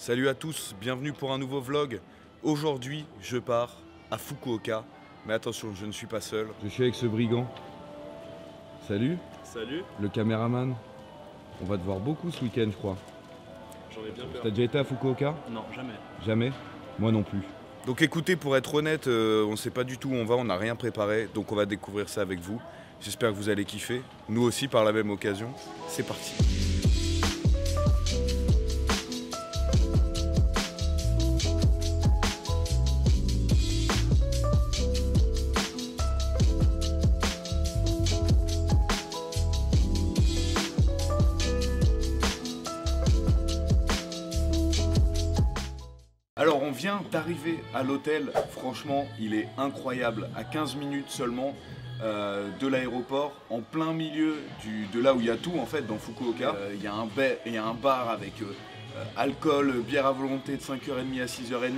Salut à tous, bienvenue pour un nouveau vlog. Aujourd'hui, je pars à Fukuoka. Mais attention, je ne suis pas seul. Je suis avec ce brigand. Salut. Salut. Le caméraman. On va te voir beaucoup ce week-end, je crois. J'en ai bien peur. T'as déjà été à Fukuoka? Non, jamais. Jamais? Moi non plus. Donc écoutez, pour être honnête, on ne sait pas du tout où on va, on n'a rien préparé. Donc on va découvrir ça avec vous. J'espère que vous allez kiffer. Nous aussi par la même occasion. C'est parti. Alors on vient d'arriver à l'hôtel, franchement il est incroyable, à 15 minutes seulement de l'aéroport, en plein milieu de là où il y a tout en fait dans Fukuoka. Il y a un bar avec alcool, bière à volonté de 5h30 à 6h30.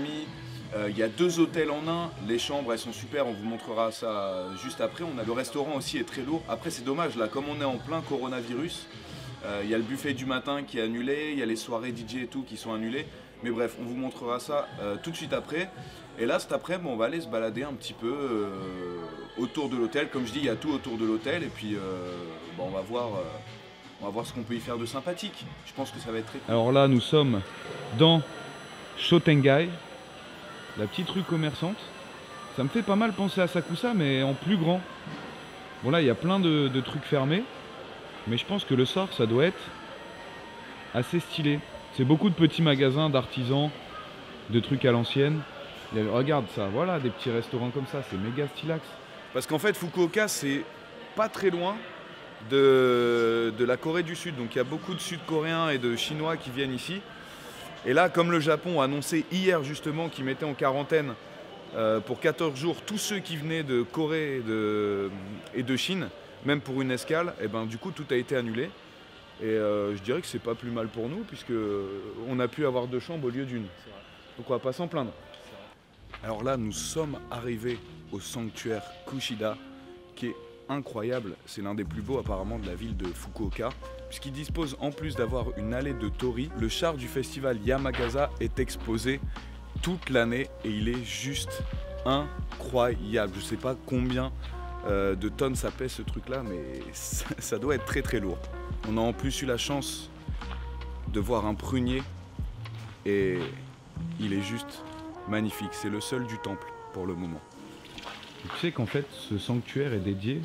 Il y a 2 hôtels en un, les chambres elles sont super, on vous montrera ça juste après. Le restaurant aussi est très lourd, après c'est dommage là, comme on est en plein coronavirus, il y a le buffet du matin qui est annulé, il y a les soirées DJ et tout qui sont annulées. Mais bref, on vous montrera ça tout de suite après. Et là, cet après-midi, on va aller se balader un petit peu autour de l'hôtel. Comme je dis, il y a tout autour de l'hôtel. Et puis, on va voir ce qu'on peut y faire de sympathique. Je pense que ça va être très cool. Alors là, nous sommes dans Shotengai, la petite rue commerçante. Ça me fait pas mal penser à Sakusa, mais en plus grand. Bon là, il y a plein de trucs fermés. Mais je pense que le sort, ça doit être assez stylé. C'est beaucoup de petits magasins, d'artisans, de trucs à l'ancienne. Regarde ça, voilà, des petits restaurants comme ça, c'est méga stylax. Parce qu'en fait, Fukuoka, c'est pas très loin de la Corée du Sud. Donc il y a beaucoup de Sud-Coréens et de Chinois qui viennent ici. Et là, comme le Japon a annoncé hier justement qu'il mettait en quarantaine pour 14 jours tous ceux qui venaient de Corée et de Chine, même pour une escale, et ben du coup tout a été annulé. Et je dirais que c'est pas plus mal pour nous puisque on a pu avoir 2 chambres au lieu d'une. Donc on va pas s'en plaindre. Alors là nous sommes arrivés au sanctuaire Kushida qui est incroyable. C'est l'un des plus beaux apparemment de la ville de Fukuoka puisqu'il dispose en plus d'avoir une allée de torii. Le char du festival Yamagaza est exposé toute l'année et il est juste incroyable. Je sais pas combien de tonnes ça pèse ce truc là mais ça doit être très très lourd. On a en plus eu la chance de voir un prunier et il est juste magnifique. C'est le seul du temple pour le moment. Tu sais qu'en fait ce sanctuaire est dédié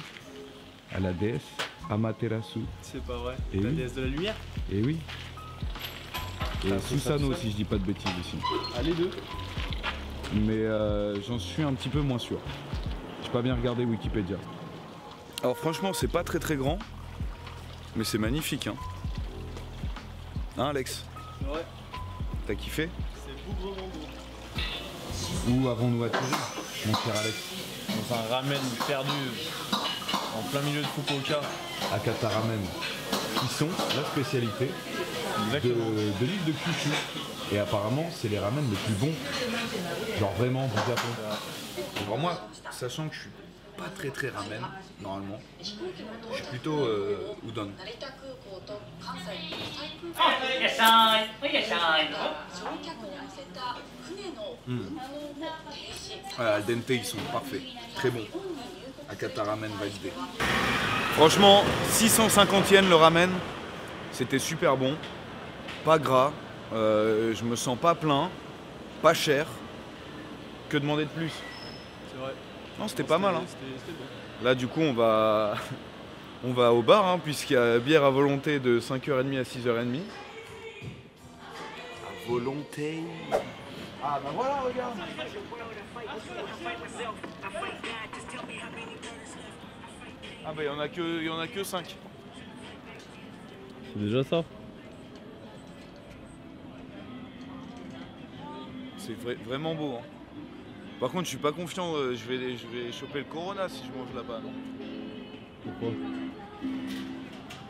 à la déesse Amaterasu. C'est pas vrai. Et la oui. déesse de la lumière. Et oui. Et Susanoo si je dis pas de bêtises ici. Ah, les deux. Mais j'en suis un petit peu moins sûr. J'ai pas bien regardé Wikipédia. Alors franchement c'est pas très grand. Mais c'est magnifique, hein. Hein, Alex? Ouais. T'as kiffé? C'est bougrement beau. Où avons-nous atterri, mon cher Alex? Dans un ramen perdu en plein milieu de Fukuoka. Akata Ramen, qui sont la spécialité de l'île de Kyushu. Et apparemment, c'est les ramen les plus bons, genre vraiment du Japon. Alors moi, sachant que je suis pas très ramen, normalement, je suis plutôt udon. Voilà, al dente, ils sont parfaits, très bons. Akata Ramen validé. Franchement, 650 yens le ramen, c'était super bon, pas gras, je me sens pas plein, pas cher. Que demander de plus? C'est vrai. Non, c'était pas mal. Hein. C'était bon. Là, du coup, on va au bar, hein, puisqu'il y a bière à volonté de 5h30 à 6h30. À volonté. Ah, bah voilà, regarde. Ah, bah, il y en a que 5. C'est déjà ça. C'est vraiment beau. Hein. Par contre, je suis pas confiant, je vais choper le corona si je mange là-bas, non? Pourquoi?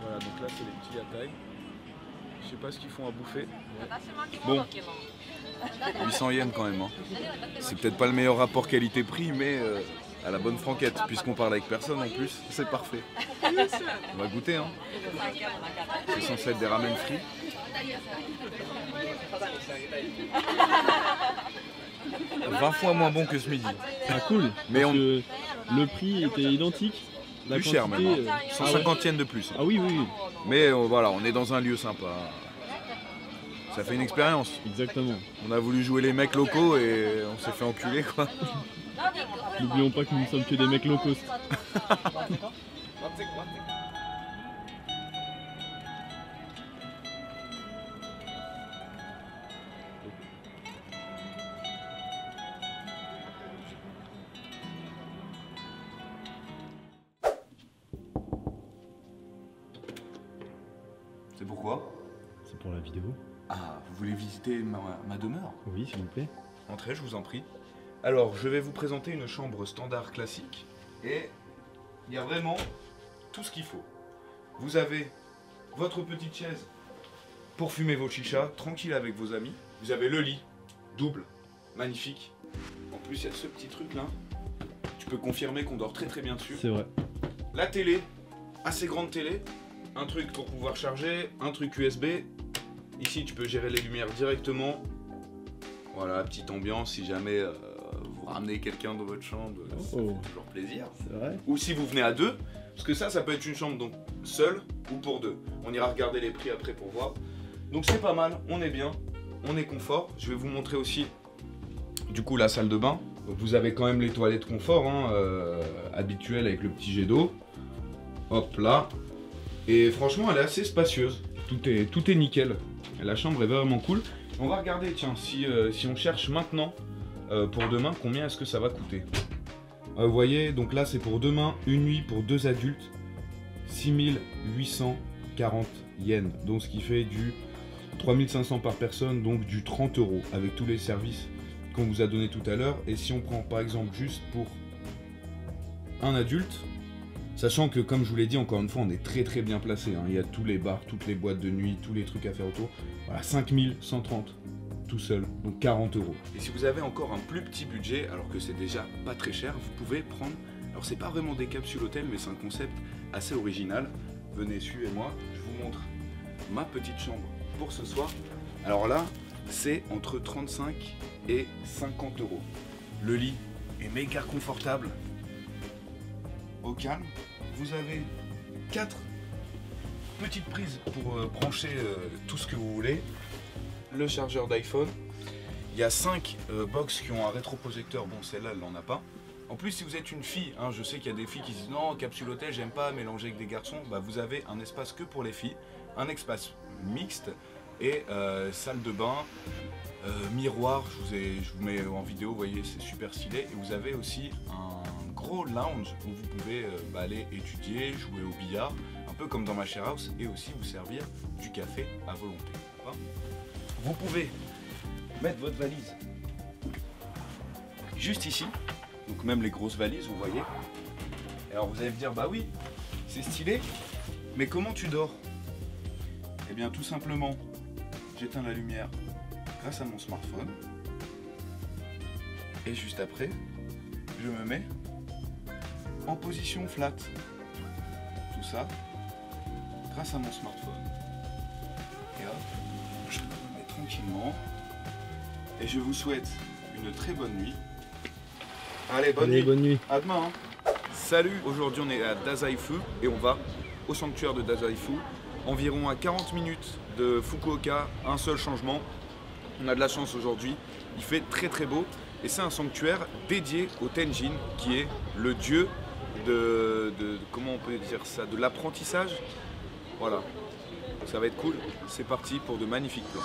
Voilà, donc là c'est les petits yataï. Je sais pas ce qu'ils font à bouffer. Bon, 800 yens quand même. Hein. C'est peut-être pas le meilleur rapport qualité-prix, mais à la bonne franquette, puisqu'on parle avec personne en plus, c'est parfait. On va goûter, hein. C'est censé être des ramen frits. 20 fois moins bon que ce midi. Ah cool. Mais Parce que le prix était identique. La Plus cher même, quantité, 150 yens de plus. Ah oui, oui, oui, Mais voilà, on est dans un lieu sympa. Ça fait une expérience. exactement. On a voulu jouer les mecs locaux et on s'est fait enculer quoi. N'oublions pas que nous ne sommes que des mecs low cost. C'est pourquoi? C'est pour la vidéo. Ah, vous voulez visiter ma demeure? Oui, s'il vous plaît. Entrez, je vous en prie. Alors, je vais vous présenter une chambre standard classique. Et il y a vraiment tout ce qu'il faut. Vous avez votre petite chaise pour fumer vos chichas, tranquille avec vos amis. Vous avez le lit, double, magnifique. En plus, il y a ce petit truc là. Tu peux confirmer qu'on dort très très bien dessus. C'est vrai. La télé, assez grande télé. Un truc pour pouvoir charger, un truc USB. Ici, tu peux gérer les lumières directement. Voilà, petite ambiance si jamais vous ramenez quelqu'un dans votre chambre, ça fait toujours plaisir. C'est vrai. Ou si vous venez à deux, parce que ça peut être une chambre donc seule ou pour deux. On ira regarder les prix après pour voir. Donc c'est pas mal, on est bien, on est confort. Je vais vous montrer aussi du coup la salle de bain. Donc vous avez quand même les toilettes confort, hein, habituelles avec le petit jet d'eau. Hop là. Et franchement elle est assez spacieuse, tout est nickel. Et la chambre est vraiment cool. On va regarder, tiens, si on cherche maintenant pour demain, combien est-ce que ça va coûter. Vous voyez, donc là c'est pour demain, une nuit pour deux adultes, 6840 yens, donc ce qui fait du 3500 par personne, donc du 30 € avec tous les services qu'on vous a donné tout à l'heure. Et si on prend par exemple juste pour un adulte, sachant que comme je vous l'ai dit encore une fois, on est très très bien placé, hein. Il y a tous les bars, toutes les boîtes de nuit, tous les trucs à faire autour. Voilà, 5130 tout seul, donc 40 €. Et si vous avez encore un plus petit budget, alors que c'est déjà pas très cher, vous pouvez prendre, alors c'est pas vraiment des capsules hôtel, mais c'est un concept assez original. Venez, suivez-moi, je vous montre ma petite chambre pour ce soir. Alors là, c'est entre 35 et 50 €. Le lit est méga confortable, au calme. Vous avez 4 petites prises pour brancher tout ce que vous voulez. Le chargeur d'iPhone. Il y a 5 box qui ont un rétroprojecteur. Bon, celle-là, elle n'en a pas. En plus, si vous êtes une fille, hein, je sais qu'il y a des filles qui disent non, capsule hôtel, j'aime pas mélanger avec des garçons. Bah, vous avez un espace que pour les filles, un espace mixte et salle de bain, miroir. Je vous mets en vidéo, vous voyez, c'est super stylé. Et vous avez aussi un gros lounge où vous pouvez aller étudier, jouer au billard, un peu comme dans ma share house, et aussi vous servir du café à volonté. Vous pouvez mettre votre valise juste ici, donc même les grosses valises, vous voyez. Et alors vous allez me dire, bah oui, c'est stylé, mais comment tu dors? Eh bien tout simplement, j'éteins la lumière grâce à mon smartphone, et juste après, je me mets en position flat. Tout ça grâce à mon smartphone. Et hop, je me mets tranquillement. Et je vous souhaite une très bonne nuit. Allez, bonne nuit. À demain. Hein. Salut, aujourd'hui on est à Dazai Fu et on va au sanctuaire de Dazai Fu. Environ à 40 minutes de Fukuoka, un seul changement. On a de la chance aujourd'hui, il fait très très beau. Et c'est un sanctuaire dédié au Tenjin, qui est le dieu de comment on peut dire ça, de l'apprentissage. Voilà, ça va être cool. C'est parti pour de magnifiques plans.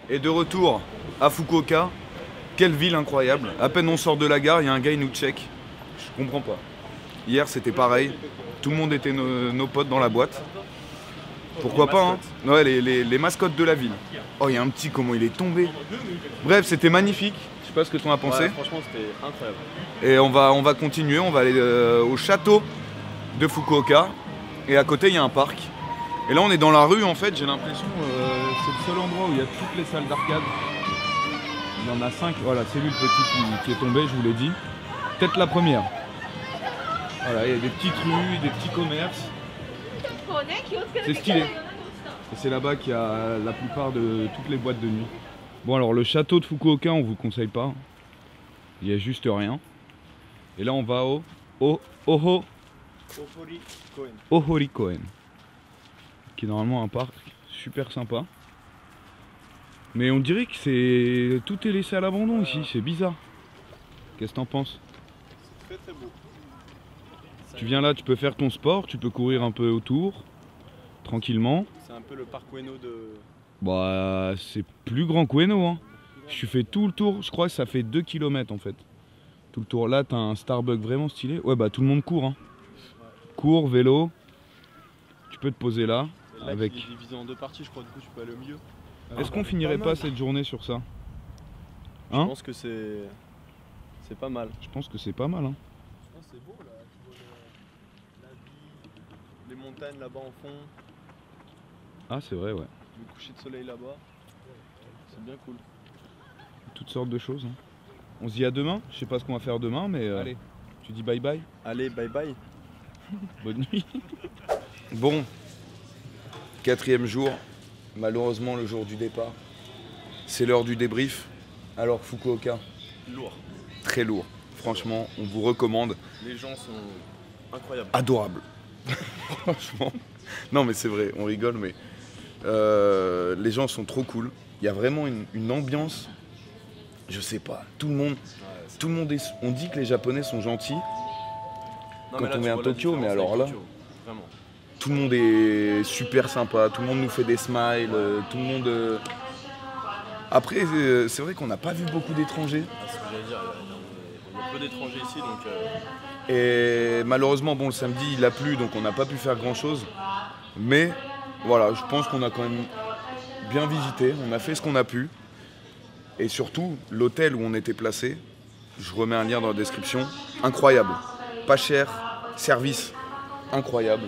Et de retour à Fukuoka. Quelle ville incroyable. À peine on sort de la gare, il y a un gars, il nous check. Je comprends pas. Hier c'était pareil. Tout le monde était nos potes dans la boîte. Pourquoi pas, hein. Ouais, les mascottes de la ville. Oh, il y a un petit, comment il est tombé. Bref, c'était magnifique. Je sais pas ce que tu en as pensé. Ouais, franchement, c'était incroyable. Et on va continuer, on va aller au château de Fukuoka. Et à côté, il y a un parc. Et là, on est dans la rue, en fait, j'ai l'impression. C'est le seul endroit où il y a toutes les salles d'arcade. Il y en a 5. Voilà, c'est lui le petit qui est tombé, je vous l'ai dit. Peut-être la première. Voilà, il y a des petites rues, des petits commerces. C'est stylé. Et c'est là-bas qu'il y a la plupart de toutes les boîtes de nuit. Bon, alors le château de Fukuoka, on vous conseille pas. Il n'y a juste rien. Et là, on va au Ohori-koen, qui est normalement un parc super sympa. Mais on dirait que tout est laissé à l'abandon ici, c'est bizarre. Qu'est-ce que t'en penses? C'est très très beau. Tu viens là, tu peux faire ton sport, tu peux courir un peu autour, tranquillement. C'est un peu le parc Ueno de... Bah, c'est plus grand qu'Ueno, hein. Je fais tout le tour, je crois que ça fait 2 km en fait. Tout le tour. Là, t'as un Starbucks vraiment stylé. Ouais, bah tout le monde court, hein. Cours, vélo. Tu peux te poser là. Là, avec... il est divisé en 2 parties, je crois, du coup, tu peux aller au milieu. Est-ce qu'on finirait pas cette journée sur ça? Je pense que c'est pas mal. Je pense que c'est pas mal, hein. C'est beau là, tu vois la vie, les montagnes là-bas en fond, Ah, c'est vrai, ouais. le coucher de soleil là-bas. C'est bien cool. Toutes sortes de choses, hein. On se dit à demain. Je sais pas ce qu'on va faire demain, mais allez, tu dis bye bye. Allez, bye bye. Bonne nuit. Bon, 4e jour, malheureusement le jour du départ. C'est l'heure du débrief. Alors Fukuoka, Lourd. très lourd. Franchement, on vous recommande. Les gens sont incroyables. Adorable. Franchement. Non mais c'est vrai, on rigole, mais les gens sont trop cool. Il y a vraiment une ambiance. Je sais pas, tout le monde est. On dit que les Japonais sont gentils quand on est à Tokyo, mais alors là, vraiment. tout le monde est super sympa, tout le monde nous fait des smiles, tout le monde. Après, c'est vrai qu'on n'a pas vu beaucoup d'étrangers. C'est ce que j'allais dire, il y a peu d'étrangers ici, donc... Et malheureusement, bon, le samedi, il a plu, donc on n'a pas pu faire grand-chose. Mais voilà, je pense qu'on a quand même bien visité, on a fait ce qu'on a pu. Et surtout, l'hôtel où on était placé, je remets un lien dans la description, incroyable. Pas cher, service incroyable.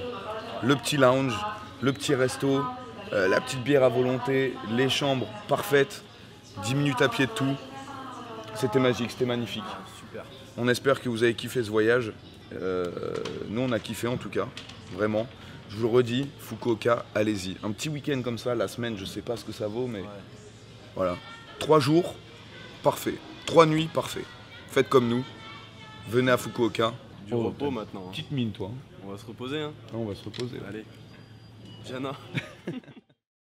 Le petit lounge, le petit resto, la petite bière à volonté, les chambres parfaites, 10 minutes à pied de tout. C'était magique, c'était magnifique. Super. On espère que vous avez kiffé ce voyage. Nous, on a kiffé en tout cas, vraiment. Je vous le redis, Fukuoka, allez-y. Un petit week-end comme ça, la semaine, je sais pas ce que ça vaut, mais voilà. 3 jours, parfait. 3 nuits, parfait. Faites comme nous. Venez à Fukuoka. Du repos maintenant. Hein. Petite mine, toi. On va se reposer, hein. Non, on va se reposer. Allez. Jana.